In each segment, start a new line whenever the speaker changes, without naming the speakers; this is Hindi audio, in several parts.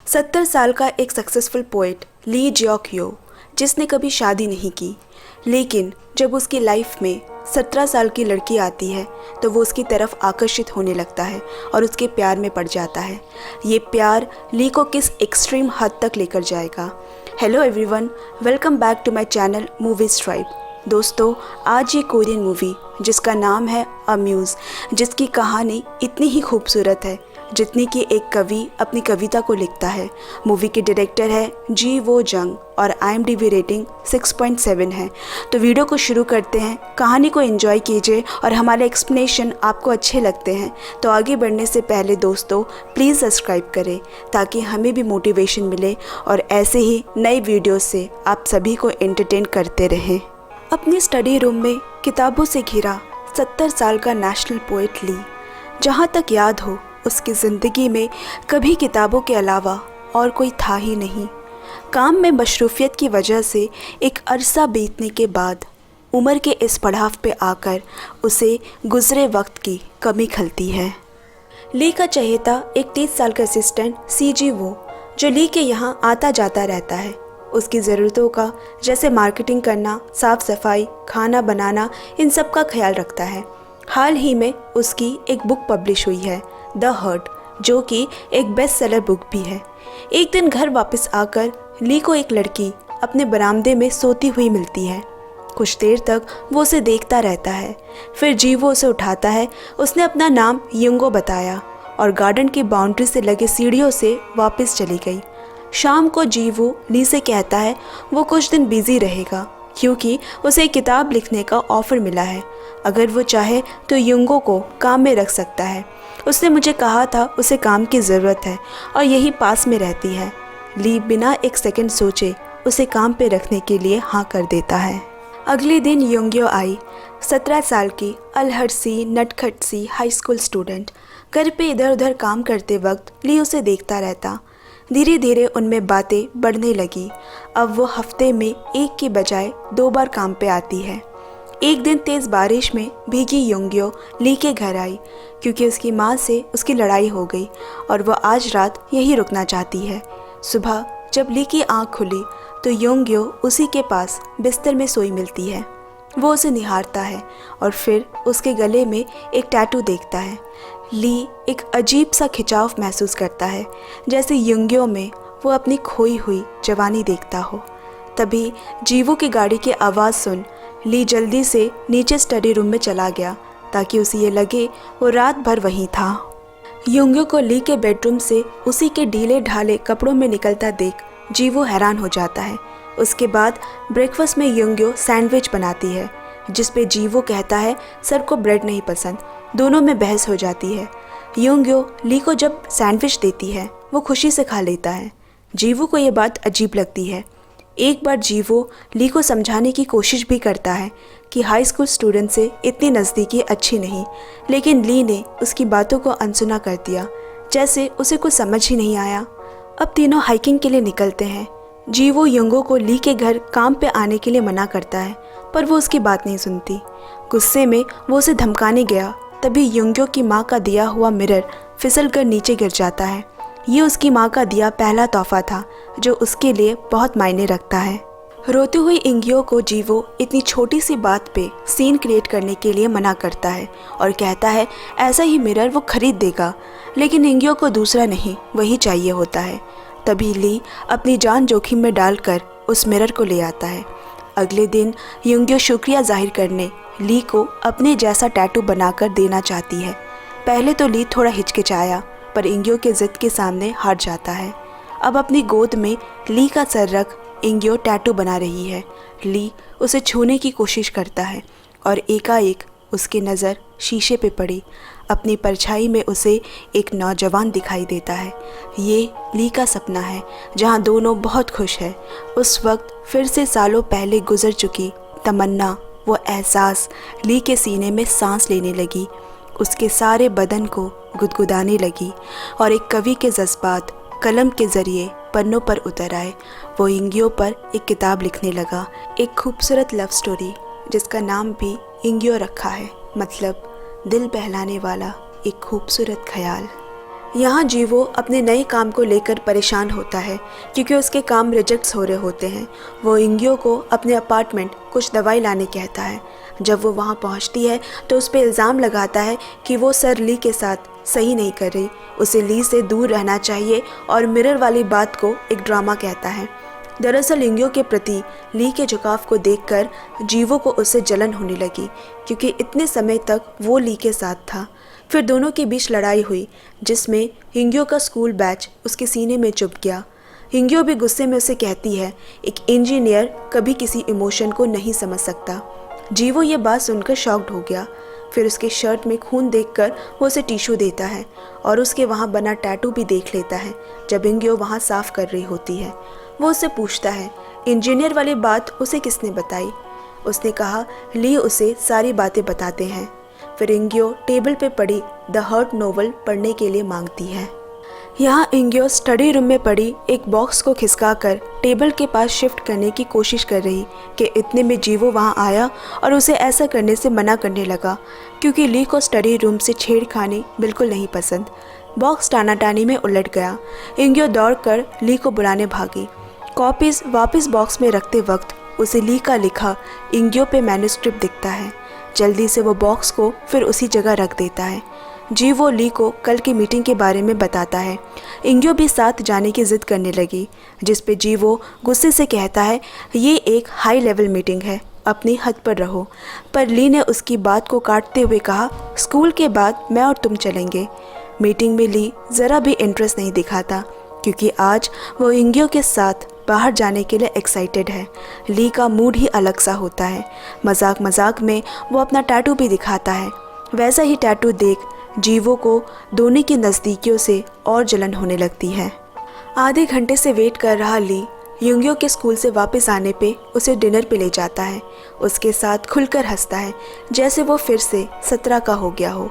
70 साल का एक सक्सेसफुल पोएट ली जियोक यो, जिसने कभी शादी नहीं की, लेकिन जब उसकी लाइफ में 17 साल की लड़की आती है तो वो उसकी तरफ आकर्षित होने लगता है और उसके प्यार में पड़ जाता है। ये प्यार ली को किस एक्सट्रीम हद तक लेकर जाएगा। Hello everyone, welcome back to my channel movies tribe. दोस्तों, आज ये कोरियन मूवी जिसका नाम है अम्यूज़, जिसकी कहानी इतनी ही खूबसूरत है जितनी कि एक कवि अपनी कविता को लिखता है। मूवी के डायरेक्टर है जी वो जंग और IMDb रेटिंग 6.7 है। तो वीडियो को शुरू करते हैं। कहानी को एंजॉय कीजिए और हमारे एक्सप्लेनेशन आपको अच्छे लगते हैं तो आगे बढ़ने से पहले दोस्तों प्लीज़ सब्सक्राइब करें ताकि हमें भी मोटिवेशन मिले और ऐसे ही नए वीडियो से आप सभी को एंटरटेन करते रहें। अपनी स्टडी रूम में किताबों से घिरा 70 साल का नेशनल पोएट ली, जहाँ तक याद हो उसकी ज़िंदगी में कभी किताबों के अलावा और कोई था ही नहीं। काम में मशरूफियत की वजह से एक अरसा बीतने के बाद उम्र के इस पड़ाव पे आकर उसे गुज़रे वक्त की कमी खलती है। ली का चहेता एक 30 साल का असिस्टेंट CG वो, जो ली के यहाँ आता जाता रहता है। उसकी ज़रूरतों का जैसे मार्केटिंग करना, साफ़ सफाई, खाना बनाना, इन सब का ख्याल रखता है। हाल ही में उसकी एक बुक पब्लिश हुई है, द हर्ट, जो कि एक बेस्ट सेलर बुक भी है। एक दिन घर वापस आकर ली को एक लड़की अपने बरामदे में सोती हुई मिलती है। कुछ देर तक वो उसे देखता रहता है, फिर जीवो उसे उठाता है। उसने अपना नाम युंगो बताया और गार्डन की बाउंड्री से लगे सीढ़ियों से वापस चली गई। शाम को जीवो ली से कहता है वो कुछ दिन बिजी रहेगा क्योंकि उसे एक किताब लिखने का ऑफ़र मिला है। अगर वो चाहे तो युंगो को काम में रख सकता है। उसने मुझे कहा था उसे काम की ज़रूरत है और यही पास में रहती है। ली बिना एक सेकंड सोचे उसे काम पे रखने के लिए हाँ कर देता है। अगले दिन युंग्यो आई, 17 साल की अलहड़-सी नटखट सी हाई स्कूल स्टूडेंट। घर पे इधर उधर काम करते वक्त ली उसे देखता रहता। धीरे धीरे उनमें बातें बढ़ने लगी। अब वो हफ्ते में एक की बजाय 2 बार काम पे आती है। एक दिन तेज़ बारिश में भीगी युंग्यो ली के घर आई क्योंकि उसकी माँ से उसकी लड़ाई हो गई और वह आज रात यहीं रुकना चाहती है। सुबह जब ली की आँख खुली तो युंग्यो उसी के पास बिस्तर में सोई मिलती है। वो उसे निहारता है और फिर उसके गले में एक टैटू देखता है। ली एक अजीब सा खिंचाव महसूस करता है, जैसे युंग्यो में वो अपनी खोई हुई जवानी देखता हो। तभी जीवो की गाड़ी की आवाज़ सुन ली जल्दी से नीचे स्टडी रूम में चला गया ताकि उसे ये लगे वो रात भर वहीं था। युंग्यो को ली के बेडरूम से उसी के ढीले ढाले कपड़ों में निकलता देख जीवो हैरान हो जाता है। उसके बाद ब्रेकफास्ट में युंग्यो सैंडविच बनाती है, जिस पे जीवो कहता है सर को ब्रेड नहीं पसंद। दोनों में बहस हो जाती है। युंग्यो ली को जब सैंडविच देती है वो खुशी से खा लेता है। जीवो को ये बात अजीब लगती है। एक बार जीवो ली को समझाने की कोशिश भी करता है कि हाई स्कूल स्टूडेंट से इतनी नज़दीकी अच्छी नहीं, लेकिन ली ने उसकी बातों को अनसुना कर दिया, जैसे उसे कुछ समझ ही नहीं आया। अब तीनों हाइकिंग के लिए निकलते हैं। जीवो युंगो को ली के घर काम पे आने के लिए मना करता है पर वो उसकी बात नहीं सुनती। गुस्से में वो उसे धमकाने गया, तभी युंग्यो की माँ का दिया हुआ मिरर फिसल कर नीचे गिर जाता है। ये उसकी माँ का दिया पहला तोहफा था जो उसके लिए बहुत मायने रखता है। रोती हुई इंग्यो को जीवो इतनी छोटी सी बात पे सीन क्रिएट करने के लिए मना करता है और कहता है ऐसा ही मिरर वो खरीद देगा, लेकिन इंग्यो को दूसरा नहीं वही चाहिए होता है। तभी ली अपनी जान जोखिम में डालकर उस मिरर को ले आता है। अगले दिन युंग्यो शुक्रिया जाहिर करने ली को अपने जैसा टैटू बनाकर देना चाहती है। पहले तो ली थोड़ा हिचकिचाया पर इंग्यो के ज़िद के सामने हार जाता है। अब अपनी गोद में ली का सर रख इंग्यो टैटू बना रही है। ली उसे छूने की कोशिश करता है और एकाएक उसकी नज़र शीशे पे पड़ी। अपनी परछाई में उसे एक नौजवान दिखाई देता है। ये ली का सपना है जहाँ दोनों बहुत खुश है। उस वक्त फिर से सालों पहले गुजर चुकी तमन्ना, वो एहसास ली के सीने में सांस लेने लगी, उसके सारे बदन को गुदगुदाने लगी और एक कवि के जज्बात कलम के ज़रिए पन्नों पर उतर आए। वो इंग्यो पर एक किताब लिखने लगा, एक खूबसूरत लव स्टोरी जिसका नाम भी इंग्यो रखा है, मतलब दिल बहलाने वाला एक खूबसूरत ख्याल। यहाँ जीवो अपने नए काम को लेकर परेशान होता है क्योंकि उसके काम रिजेक्ट्स हो रहे होते हैं। वो इंग्यो को अपने अपार्टमेंट कुछ दवाई लाने कहता है। जब वो वहाँ पहुँचती है तो उस पर इल्ज़ाम लगाता है कि वो सर ली के साथ सही नहीं कर रही, उसे ली से दूर रहना चाहिए और मिरर वाली बात को एक ड्रामा कहता है। दरअसल इंग्यो के प्रति ली के झुकाव को देखकर जीवो को उससे जलन होने लगी क्योंकि इतने समय तक वो ली के साथ था। फिर दोनों के बीच लड़ाई हुई जिसमें इंग्यो का स्कूल बैच उसके सीने में चुभ गया। इंग्यो भी गुस्से में उसे कहती है, एक इंजीनियर कभी किसी इमोशन को नहीं समझ सकता। जीवो ये बात सुनकर शॉक्ड हो गया। फिर उसके शर्ट में खून देखकर वो उसे टिश्यू देता है और उसके वहाँ बना टैटू भी देख लेता है जब इंग्यो वहाँ साफ कर रही होती है। वो उससे पूछता है, इंजीनियर वाली बात उसे किसने बताई? उसने कहा, ली उसे सारी बातें बताते हैं। फिर इंग्यो टेबल पे पड़ी द हर्ट नोवेल पढ़ने के लिए मांगती है। यहाँ इंग्यो स्टडी रूम में पड़ी एक बॉक्स को खिसकाकर टेबल के पास शिफ्ट करने की कोशिश कर रही कि इतने में जीवो वहाँ आया और उसे ऐसा करने से मना करने लगा क्योंकि ली को स्टडी रूम से छेड़खानी बिल्कुल नहीं पसंद। बॉक्स टानाटानी में उलट गया। इंग्यो दौड़कर ली को बुलाने भागी। कॉपीज वापस बॉक्स में रखते वक्त उसे ली का लिखा इंग्यो पे मैन्युस्क्रिप्ट दिखता है। जल्दी से वो बॉक्स को फिर उसी जगह रख देता है। जीवो ली को कल की मीटिंग के बारे में बताता है। इंग्यो भी साथ जाने की जिद करने लगी जिस पे जीवो गुस्से से कहता है, ये एक हाई लेवल मीटिंग है, अपनी हद पर रहो। पर ली ने उसकी बात को काटते हुए कहा, स्कूल के बाद मैं और तुम चलेंगे। मीटिंग में ली ज़रा भी इंटरेस्ट नहीं दिखाता क्योंकि आज वो इंग्यो के साथ बाहर जाने के लिए एक्साइटेड है। ली का मूड ही अलग सा होता है। मजाक मजाक में वो अपना टैटू भी दिखाता है। वैसा ही टैटू देख जीवो को दोनों की नज़दीकियों से और जलन होने लगती है। आधे घंटे से वेट कर रहा ली युंगियो के स्कूल से वापस आने पे उसे डिनर पे ले जाता है। उसके साथ खुलकर हंसता है जैसे वो फिर से 17 का हो गया हो।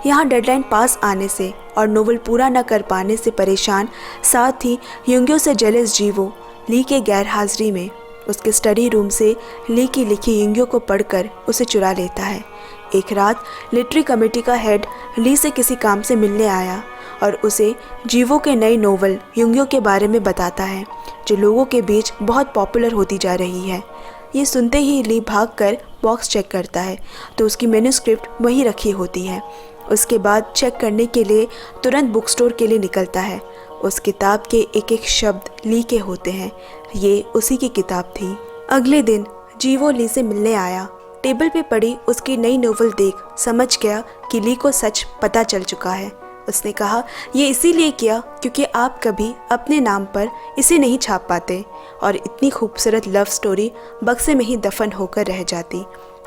यहाँ डेडलाइन पास आने से और नोवेल पूरा न कर पाने से परेशान, साथ ही युंगियो से जेलस जीवो ली के गैर हाजिरी में उसके स्टडी रूम से ली की लिखी युंगियो को पढ़कर उसे चुरा लेता है। एक रात लिटरेरी कमेटी का हेड ली से किसी काम से मिलने आया और उसे जीवो के नई नोवेल युंगियो के बारे में बताता है जो लोगों के बीच बहुत पॉपुलर होती जा रही है। ये सुनते ही ली भागकर बॉक्स चेक करता है तो उसकी मैन्युस्क्रिप्ट वहीं रखी होती है। उसके बाद चेक करने के लिए तुरंत बुक स्टोर के लिए निकलता है। उस किताब के एक एक शब्द ली के होते हैं। ये उसी की किताब थी। अगले दिन जीवो ली से मिलने आया। टेबल पे पड़ी उसकी नई नोवेल देख समझ गया कि ली को सच पता चल चुका है। उसने कहा, ये इसीलिए किया क्योंकि आप कभी अपने नाम पर इसे नहीं छाप पाते और इतनी खूबसूरत लव स्टोरी बक्से में ही दफन होकर रह जाती।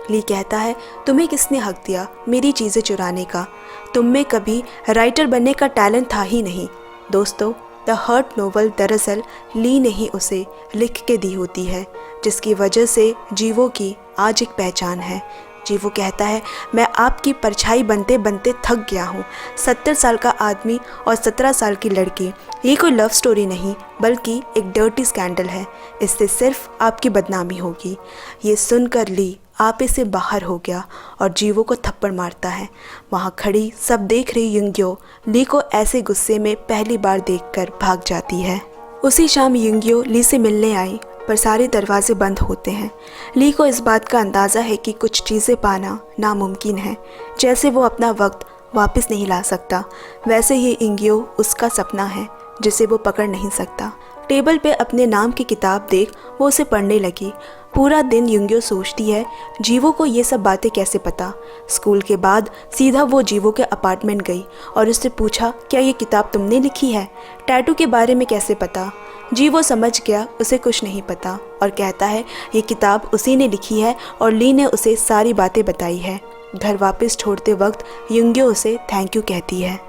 ली कहता है, तुम्हें किसने हक दिया मेरी चीज़ें चुराने का? तुम में कभी राइटर बनने का टैलेंट था ही नहीं। दोस्तों, द हर्ट नोवेल दरअसल ली ने ही उसे लिख के दी होती है जिसकी वजह से जीवो की आज एक पहचान है। जीवो कहता है, मैं आपकी परछाई बनते बनते थक गया हूँ। 70 साल का आदमी और 17 साल की लड़की, ये कोई लव स्टोरी नहीं बल्कि एक डर्टी स्कैंडल है। इससे सिर्फ आपकी बदनामी होगी। ये सुनकर ली आपे से बाहर हो गया और जीवो को थप्पड़ मारता है। वहाँ खड़ी सब देख रही युंगियो ली को ऐसे गुस्से में पहली बार देखकर भाग जाती है। उसी शाम युंगियो ली से मिलने आई पर सारे दरवाजे बंद होते हैं। ली को इस बात का अंदाज़ा है कि कुछ चीज़ें पाना नामुमकिन है। जैसे वो अपना वक्त वापस नहीं ला सकता, वैसे ही इंगियो उसका सपना है जिसे वो पकड़ नहीं सकता। टेबल पे अपने नाम की किताब देख वो उसे पढ़ने लगी। पूरा दिन युंगियो सोचती है जीवो को ये सब बातें कैसे पता। स्कूल के बाद सीधा वो जीवो के अपार्टमेंट गई और उससे पूछा, क्या ये किताब तुमने लिखी है? टैटू के बारे में कैसे पता? जीवो समझ गया उसे कुछ नहीं पता और कहता है ये किताब उसी ने लिखी है और ली ने उसे सारी बातें बताई है। घर वापस छोड़ते वक्त युंगियो उसे थैंक यू कहती है।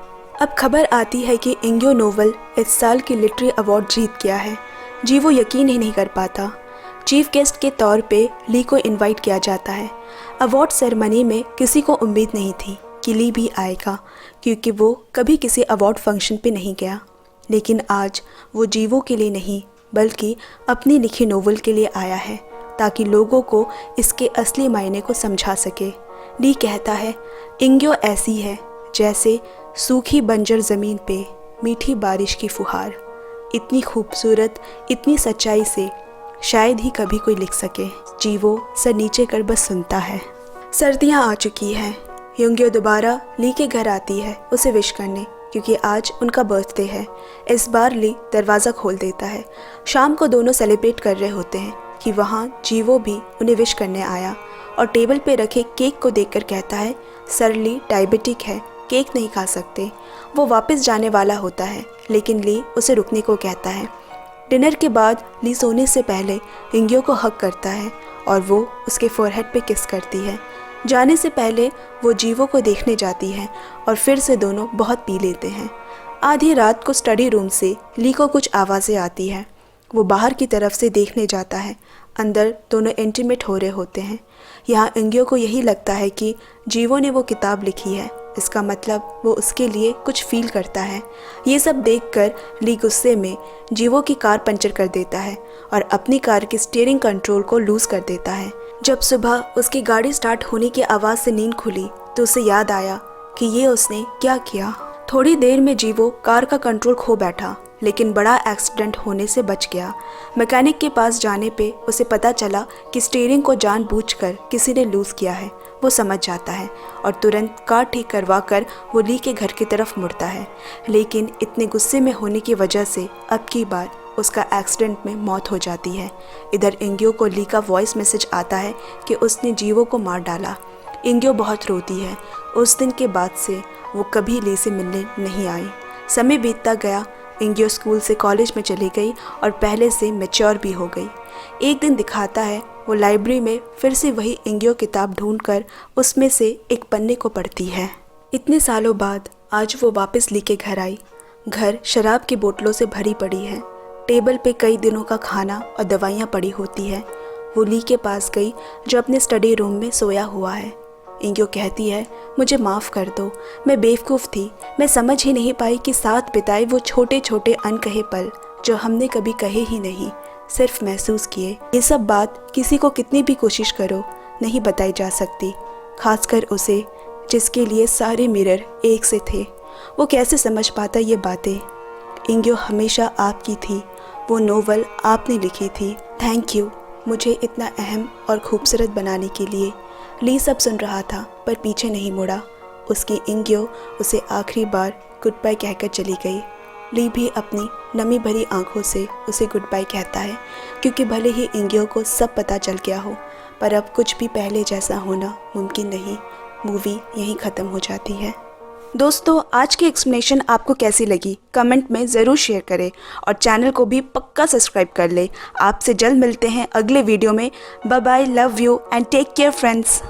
अब खबर आती है कि इंगियो नोवेल इस साल की लिटरेरी अवार्ड जीत गया है। जीवो यकीन ही नहीं कर पाता। चीफ गेस्ट के तौर पे ली को इनवाइट किया जाता है। अवार्ड सेरेमनी में किसी को उम्मीद नहीं थी कि ली भी आएगा क्योंकि वो कभी किसी अवार्ड फंक्शन पे नहीं गया। लेकिन आज वो जीवो के लिए नहीं बल्कि अपनी लिखी नोवेल के लिए आया है ताकि लोगों को इसके असली मायने को समझा सके। ली कहता है, इंगियो ऐसी है जैसे सूखी बंजर ज़मीन पे मीठी बारिश की फुहार, इतनी खूबसूरत, इतनी सच्चाई से शायद ही कभी कोई लिख सके। जीवो सर नीचे कर बस सुनता है। सर्दियाँ आ चुकी हैं। युंगियो दोबारा ली के घर आती है उसे विश करने, क्योंकि आज उनका बर्थडे है। इस बार ली दरवाज़ा खोल देता है। शाम को दोनों सेलिब्रेट कर रहे होते हैं कि वहाँ जीवो भी उन्हें विश करने आया और टेबल पे रखे केक को देखकर कहता है, सर ली डायबिटिक है, केक नहीं खा सकते। वो वापस जाने वाला होता है, लेकिन ली उसे रुकने को कहता है। डिनर के बाद ली सोने से पहले युंगियो को हग करता है और वो उसके फोरहेड पे किस करती है। जाने से पहले वो जीवो को देखने जाती है और फिर से दोनों बहुत पी लेते हैं। आधी रात को स्टडी रूम से ली को कुछ आवाज़ें आती हैं। वो बाहर की तरफ से देखने जाता है। अंदर दोनों इंटीमेट हो रहे होते हैं। यहाँ युंगियो को यही लगता है कि जीवो ने वो किताब लिखी है, इसका मतलब वो उसके लिए कुछ फील करता है। ये सब देखकर ली गुस्से में जीवो की कार पंचर कर देता है और अपनी कार की स्टीयरिंग कंट्रोल को लूज़ कर देता है। जब सुबह उसकी गाड़ी स्टार्ट होने की आवाज़ से नींद खुली तो उसे याद आया कि ये उसने क्या किया। थोड़ी देर में जीवो कार का कंट्रोल खो बैठा, लेकिन बड़ा एक्सीडेंट होने से बच गया। मैकेनिक के पास जाने पे उसे पता चला कि स्टीयरिंग को जानबूझकर किसी ने लूज़ किया है। वो समझ जाता है और तुरंत कार ठीक करवा कर वो ली के घर की तरफ मुड़ता है, लेकिन इतने गुस्से में होने की वजह से अब की बार उसका एक्सीडेंट में मौत हो जाती है। इधर युंगियो को ली का वॉइस मैसेज आता है कि उसने जीवो को मार डाला। युंगियो बहुत रोती है। उस दिन के बाद से वो कभी ली से मिलने नहीं आई। समय बीतता गया। युंगियो स्कूल से कॉलेज में चली गई और पहले से मैच्योर भी हो गई। एक दिन दिखाता है वो लाइब्रेरी में फिर से वही युंगियो किताब ढूंढकर उसमें से एक पन्ने को पढ़ती है। इतने सालों बाद आज वो वापस ली के घर आई। घर शराब की बोतलों से भरी पड़ी है। टेबल पे कई दिनों का खाना और दवाइयाँ पड़ी होती है। वो ली के पास गई जो अपने स्टडी रूम में सोया हुआ है। युंगियो कहती है, मुझे माफ़ कर दो, मैं बेवकूफ़ थी। मैं समझ ही नहीं पाई कि साथ बिताए वो छोटे छोटे अनकहे पल जो हमने कभी कहे ही नहीं, सिर्फ महसूस किए। ये सब बात किसी को कितनी भी कोशिश करो नहीं बताई जा सकती, खासकर उसे जिसके लिए सारे मिरर एक से थे। वो कैसे समझ पाता ये बातें। युंगियो हमेशा आपकी थी। वो नोवेल आपने लिखी थी। थैंक यू मुझे इतना अहम और खूबसूरत बनाने के लिए। ली सब सुन रहा था पर पीछे नहीं मुड़ा। उसकी युंगियो उसे आखिरी बार गुड बाय कहकर चली गई। ली भी अपनी नमी भरी आंखों से उसे गुड बाय कहता है, क्योंकि भले ही युंगियो को सब पता चल गया हो, पर अब कुछ भी पहले जैसा होना मुमकिन नहीं। मूवी यहीं ख़त्म हो जाती है। दोस्तों, आज की एक्सप्लेनेशन आपको कैसी लगी कमेंट में ज़रूर शेयर करें और चैनल को भी पक्का सब्सक्राइब कर ले। आपसे जल्द मिलते हैं अगले वीडियो में। Bye bye, love you and take care friends.